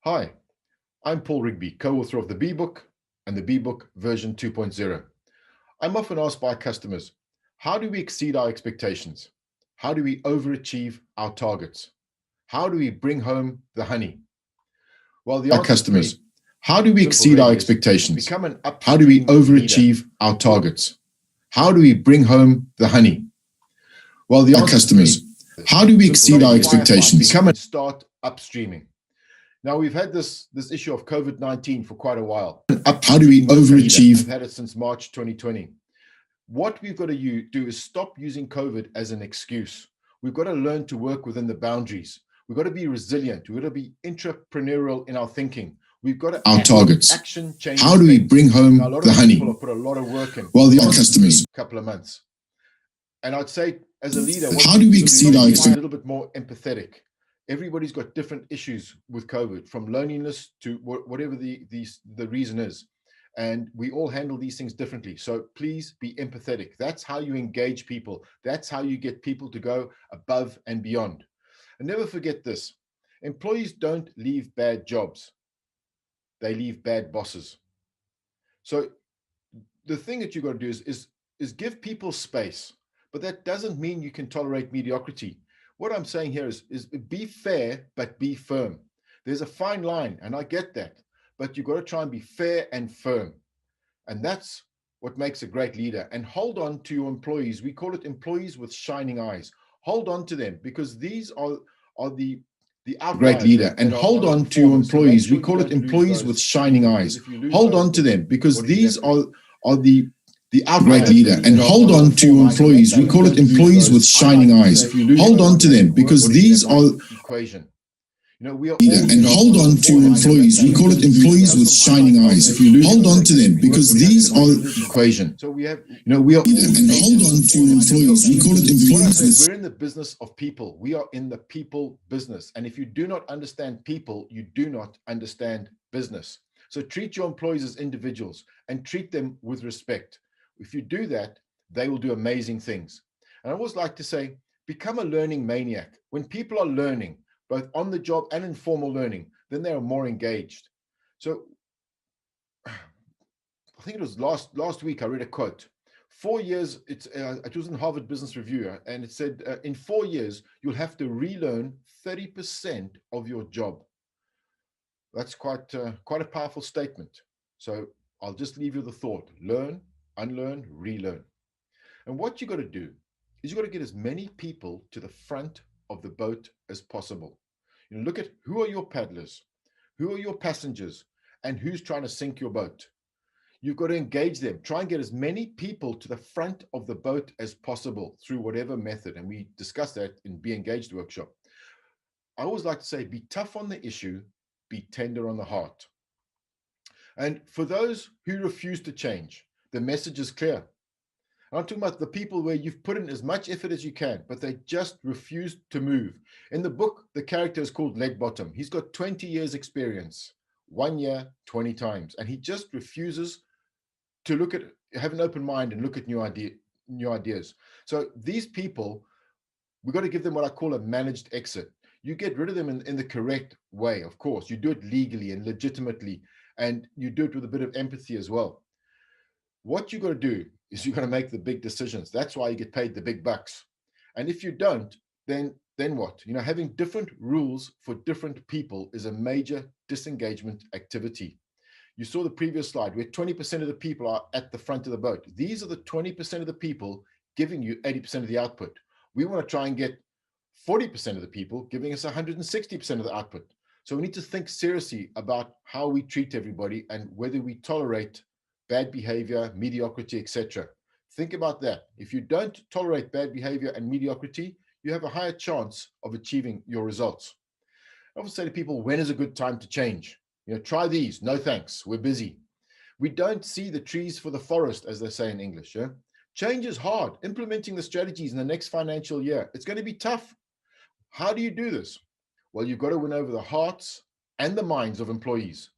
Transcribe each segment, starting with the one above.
Hi, I'm Paul Rigby, co-author of the B-Book and the B-Book version 2.0. I'm often asked by customers, how do we exceed our expectations? How do we overachieve our targets? How do we bring home the honey? Well, the Our answer is customers. pretty How do we simple, exceed our really, is expectations? become an How do we upstream leader. overachieve our targets? How do we bring home the honey? Well, the Our answer is customers. pretty How do we simple. exceed our Stop expectations? firefighting and start upstreaming. Now, we've had this issue of COVID-19 for quite a while. How do we overachieve? We've had it since March 2020. What we've got to do is stop using COVID as an excuse. We've got to learn to work within the boundaries. We've got to be resilient. We've got to be entrepreneurial in our thinking. We've got to Our targets. Action change. How do we bring home the honey? People have put a lot of work in. Well, the customers. Couple of months. And I'd say, as a leader, how do we exceed our expectations? A little bit more empathetic. Everybody's got different issues with COVID, from loneliness to whatever the reason is. And we all handle these things differently. So please be empathetic. That's how you engage people. That's how you get people to go above and beyond. And never forget this. Employees don't leave bad jobs. They leave bad bosses. So the thing that you've got to do is give people space. But that doesn't mean you can tolerate mediocrity. What I'm saying here is be fair, but be firm. There's a fine line, and I get that. But you've got to try and be fair and firm. And that's what makes a great leader. And hold on to your employees. We call it employees with shining eyes. Hold on to them, because these are the Great leader. And hold on to your employees. We call it employees with shining eyes. Hold on to them, because these are the great leader. And hold on to your employees. We call it employees with shining eyes. Hold on to them, because these are equation. You know, we are and hold on to your employees. We call it employees with shining eyes. Hold on to them, because these are equation. So we have, we are and hold on to your employees. We call it employees with. We're in the business of people. We are in the people business. And if you do not understand people, you do not understand business. So treat your employees as individuals and treat them with respect. If you do that, they will do amazing things. And I always like to say, become a learning maniac. When people are learning, both on the job and informal learning, then they are more engaged. So I think it was last week I read a quote. 4 years, it was in Harvard Business Review, and it said, in 4 years, you'll have to relearn 30% of your job. That's quite a powerful statement. So I'll just leave you the thought: learn, unlearn, relearn. And what you got to do is you got to get as many people to the front of the boat as possible. You know, look at who are your paddlers, who are your passengers, and who's trying to sink your boat. You've got to engage them. Try and get as many people to the front of the boat as possible through whatever method. And we discussed that in Be Engaged workshop. I always like to say, be tough on the issue, be tender on the heart. And for those who refuse to change, the message is clear. I'm talking about the people where you've put in as much effort as you can, but they just refuse to move. In the book, the character is called Leg Bottom. He's got 20 years experience, 1 year, 20 times. And he just refuses to have an open mind and look at new ideas. So these people, we've got to give them what I call a managed exit. You get rid of them in the correct way, of course. You do it legally and legitimately, and you do it with a bit of empathy as well. What you got to do is you got to make the big decisions. That's why you get paid the big bucks. And if you don't, then what? You know, having different rules for different people is a major disengagement activity. You saw the previous slide where 20% of the people are at the front of the boat. These are the 20% of the people giving you 80% of the output. We want to try and get 40% of the people giving us 160% of the output. So we need to think seriously about how we treat everybody and whether we tolerate bad behavior, mediocrity, etc. Think about that. If you don't tolerate bad behavior and mediocrity, you have a higher chance of achieving your results. I often say to people, when is a good time to change? You know, try these. No thanks. We're busy. We don't see the trees for the forest, as they say in English. Yeah? Change is hard. Implementing the strategies in the next financial year, it's going to be tough. How do you do this? Well, you've got to win over the hearts and the minds of employees.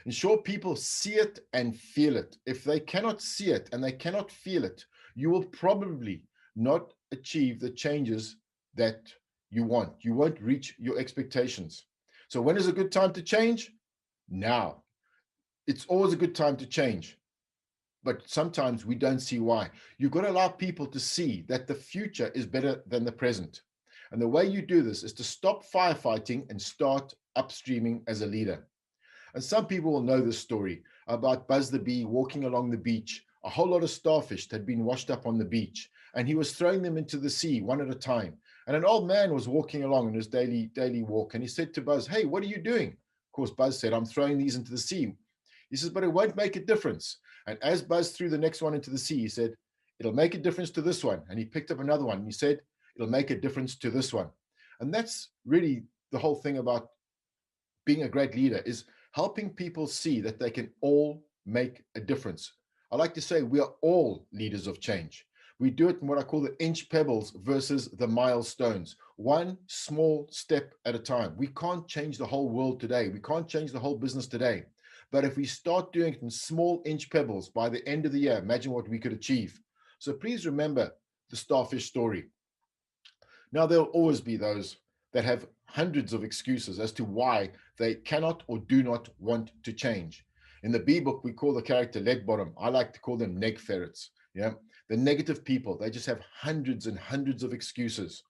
Ensure people see it and feel it. If they cannot see it and they cannot feel it, you will probably not achieve the changes that you want. You won't reach your expectations. So when is a good time to change? Now. It's always a good time to change. But sometimes we don't see why. You've got to allow people to see that the future is better than the present. And the way you do this is to stop firefighting and start upstreaming as a leader. And some people will know this story about Buzz the Bee walking along the beach. A whole lot of starfish had been washed up on the beach, and he was throwing them into the sea one at a time. And an old man was walking along on his daily walk, and he said to Buzz, "Hey, what are you doing?" Of course, Buzz said, "I'm throwing these into the sea." He says, "But it won't make a difference." And as Buzz threw the next one into the sea, he said, "It'll make a difference to this one." And he picked up another one, and he said, "It'll make a difference to this one." And that's really the whole thing about being a great leader, is helping people see that they can all make a difference. I like to say we are all leaders of change. We do it in what I call the inch pebbles versus the milestones, one small step at a time. We can't change the whole world today. We can't change the whole business today. But if we start doing it in small inch pebbles, by the end of the year, imagine what we could achieve. So please remember the starfish story. Now, there'll always be those that have hundreds of excuses as to why they cannot or do not want to change. In the B book, we call the character leg bottom. I like to call them neg ferrets. Yeah, the negative people, they just have hundreds and hundreds of excuses.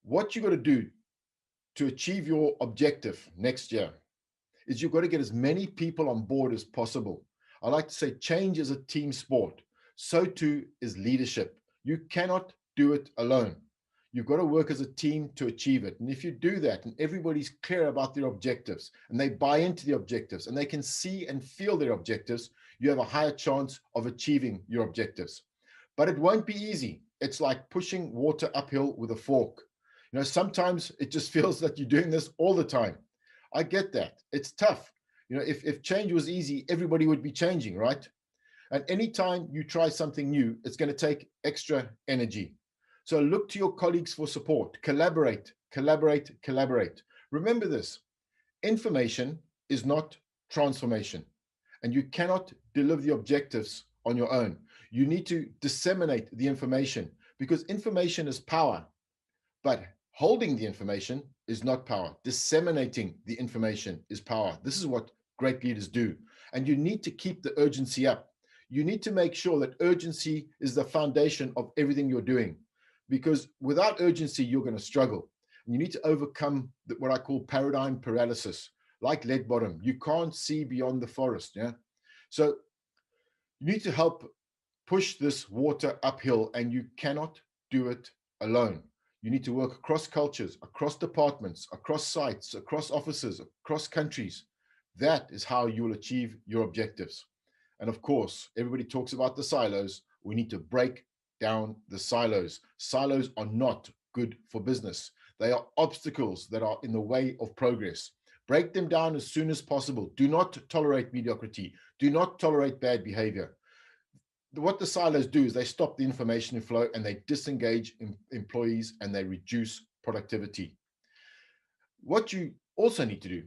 What you got to do to achieve your objective next year is you've got to get as many people on board as possible. I like to say change is a team sport. So too is leadership. You cannot do it alone. You've got to work as a team to achieve it. And if you do that and everybody's clear about their objectives and they buy into the objectives and they can see and feel their objectives, you have a higher chance of achieving your objectives. But it won't be easy. It's like pushing water uphill with a fork. You know, sometimes it just feels that you're doing this all the time. I get that. It's tough. You know, if change was easy, everybody would be changing, right? And anytime you try something new, it's going to take extra energy. So look to your colleagues for support. Collaborate, collaborate, collaborate. Remember this: information is not transformation, and you cannot deliver the objectives on your own. You need to disseminate the information, because information is power, but holding the information is not power. Disseminating the information is power. This is what great leaders do. And you need to keep the urgency up. You need to make sure that urgency is the foundation of everything you're doing, because without urgency, you're going to struggle. And you need to overcome what I call paradigm paralysis. Like leg bottom, you can't see beyond the forest. Yeah. So you need to help push this water uphill, and you cannot do it alone. You need to work across cultures, across departments, across sites, across offices, across countries. That is how you will achieve your objectives. And of course, everybody talks about the silos. We need to break down the silos. Silos are not good for business. They are obstacles that are in the way of progress. Break them down as soon as possible. Do not tolerate mediocrity. Do not tolerate bad behavior. What the silos do is they stop the information flow and they disengage employees and they reduce productivity. What you also need to do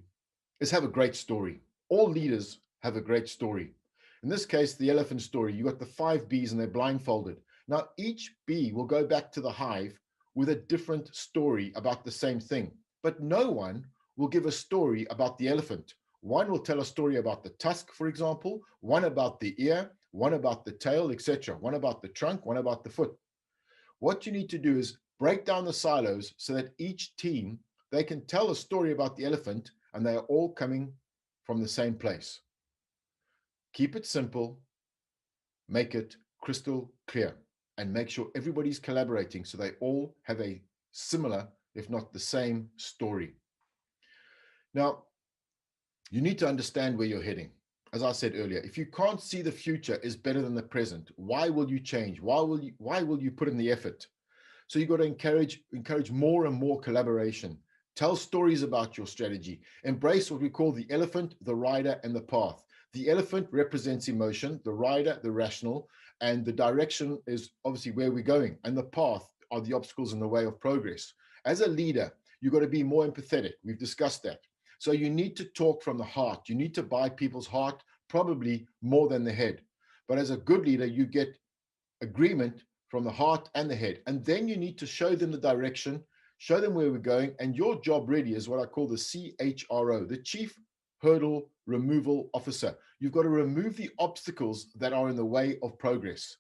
is have a great story. All leaders have a great story. In this case, the elephant story, you got the 5 bees and they're blindfolded. Now, each bee will go back to the hive with a different story about the same thing, but no one will give a story about the elephant. One will tell a story about the tusk, for example, one about the ear, one about the tail, etc., one about the trunk, one about the foot. What you need to do is break down the silos so that each team, they can tell a story about the elephant and they are all coming from the same place. Keep it simple, make it crystal clear, and make sure everybody's collaborating so they all have a similar, if not the same, story. Now, you need to understand where you're heading. As I said earlier, if you can't see the future is better than the present, why will you change? Why will you put in the effort? So you've got to encourage more and more collaboration. Tell stories about your strategy. Embrace what we call the elephant, the rider, and the path. The elephant represents emotion, the rider, the rational, and the direction is obviously where we're going. And the path are the obstacles in the way of progress. As a leader, you've got to be more empathetic. We've discussed that. So you need to talk from the heart. You need to buy people's heart, probably more than the head. But as a good leader, you get agreement from the heart and the head. And then you need to show them the direction, show them where we're going, and your job really is what I call the CHRO, the Chief Hurdle Removal Officer. You've got to remove the obstacles that are in the way of progress.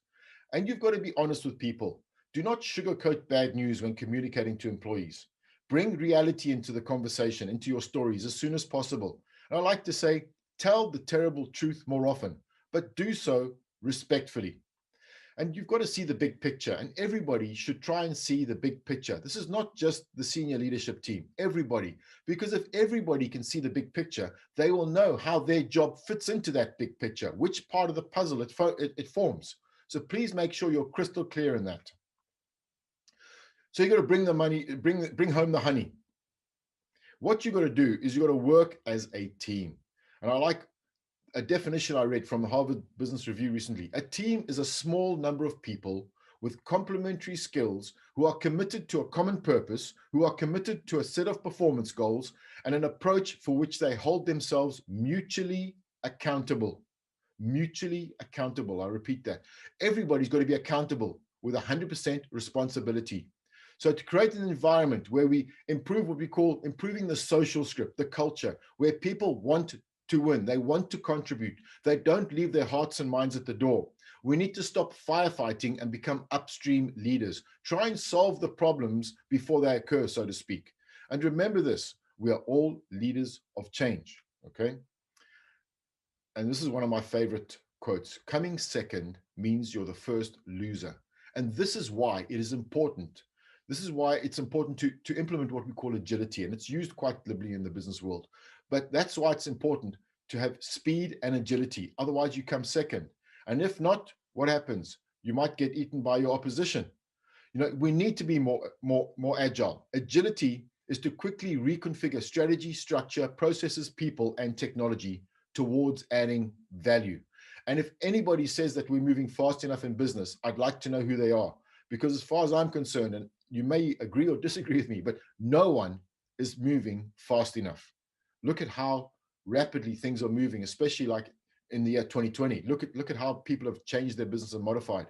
And you've got to be honest with people. Do not sugarcoat bad news when communicating to employees. Bring reality into the conversation, into your stories as soon as possible. And I like to say, tell the terrible truth more often, but do so respectfully. And you've got to see the big picture, and everybody should try and see the big picture. This is not just the senior leadership team, everybody, because if everybody can see the big picture, they will know how their job fits into that big picture, which part of the puzzle it forms. So please make sure you're crystal clear in that. So you got to bring the money, bring home the honey. What you got to do is you got to work as a team. And I like a definition I read from the Harvard Business Review recently. A team is a small number of people with complementary skills who are committed to a common purpose, who are committed to a set of performance goals and an approach for which they hold themselves mutually accountable. Mutually accountable. I repeat that. Everybody's got to be accountable with 100% responsibility. So to create an environment where we improve what we call improving the social script, the culture, where people want to win, they want to contribute, they don't leave their hearts and minds at the door. We need to stop firefighting and become upstream leaders. Try and solve the problems before they occur, so to speak. And remember this, we are all leaders of change, okay? And this is one of my favorite quotes. Coming second means you're the first loser. And this is why it is important. This is why it's important to implement what we call agility. And it's used quite liberally in the business world. But that's why it's important to have speed and agility. Otherwise, you come second. And if not, what happens? You might get eaten by your opposition. You know, we need to be more agile. Agility is to quickly reconfigure strategy, structure, processes, people, and technology towards adding value. And if anybody says that we're moving fast enough in business, I'd like to know who they are. Because as far as I'm concerned, and you may agree or disagree with me, but no one is moving fast enough. Look at how rapidly things are moving, especially like in the year 2020. Look at how people have changed their business and modified.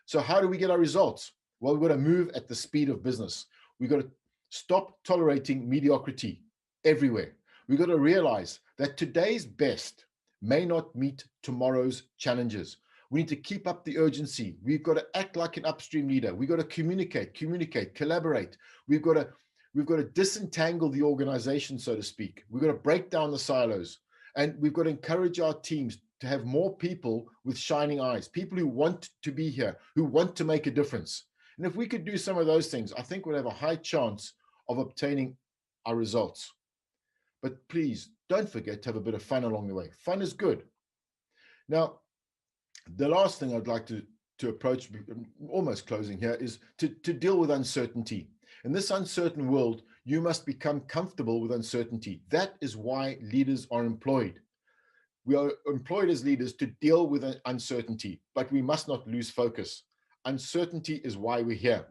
So how do we get our results? Well, we've got to move at the speed of business. We've got to stop tolerating mediocrity everywhere. We've got to realize that today's best may not meet tomorrow's challenges. We need to keep up the urgency. We've got to act like an upstream leader. We've got to communicate, collaborate. We've got to disentangle the organization, so to speak. We've got to break down the silos. And we've got to encourage our teams to have more people with shining eyes, people who want to be here, who want to make a difference. And if we could do some of those things, I think we'll have a high chance of obtaining our results. But please don't forget to have a bit of fun along the way. Fun is good. Now, the last thing I'd like to approach, almost closing here, is to deal with uncertainty. In this uncertain world, you must become comfortable with uncertainty. That is why leaders are employed. We are employed as leaders to deal with uncertainty, but we must not lose focus. Uncertainty is why we're here.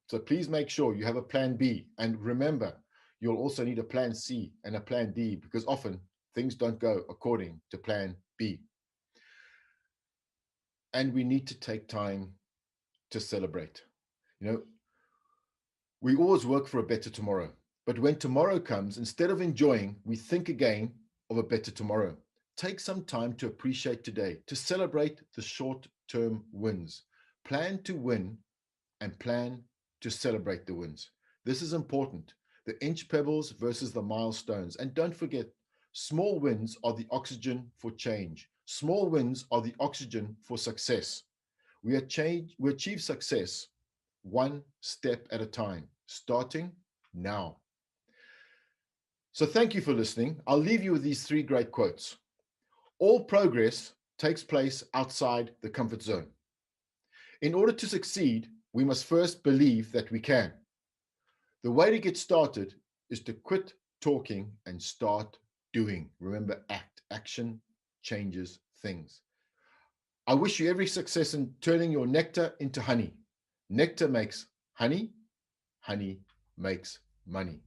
So please make sure you have a plan B. And remember, you'll also need a plan C and a plan D, because often things don't go according to plan B. And we need to take time to celebrate. You know, we always work for a better tomorrow. But when tomorrow comes, instead of enjoying, we think again of a better tomorrow. Take some time to appreciate today, to celebrate the short-term wins. Plan to win and plan to celebrate the wins. This is important. The inch pebbles versus the milestones. And don't forget, small wins are the oxygen for change. Small wins are the oxygen for success. We achieve success one step at a time, starting now. So thank you for listening. I'll leave you with these three great quotes. All progress takes place outside the comfort zone. In order to succeed, we must first believe that we can. The way to get started is to quit talking and start doing. Remember, action changes things. I wish you every success in turning your nectar into honey. Nectar makes honey, honey makes money.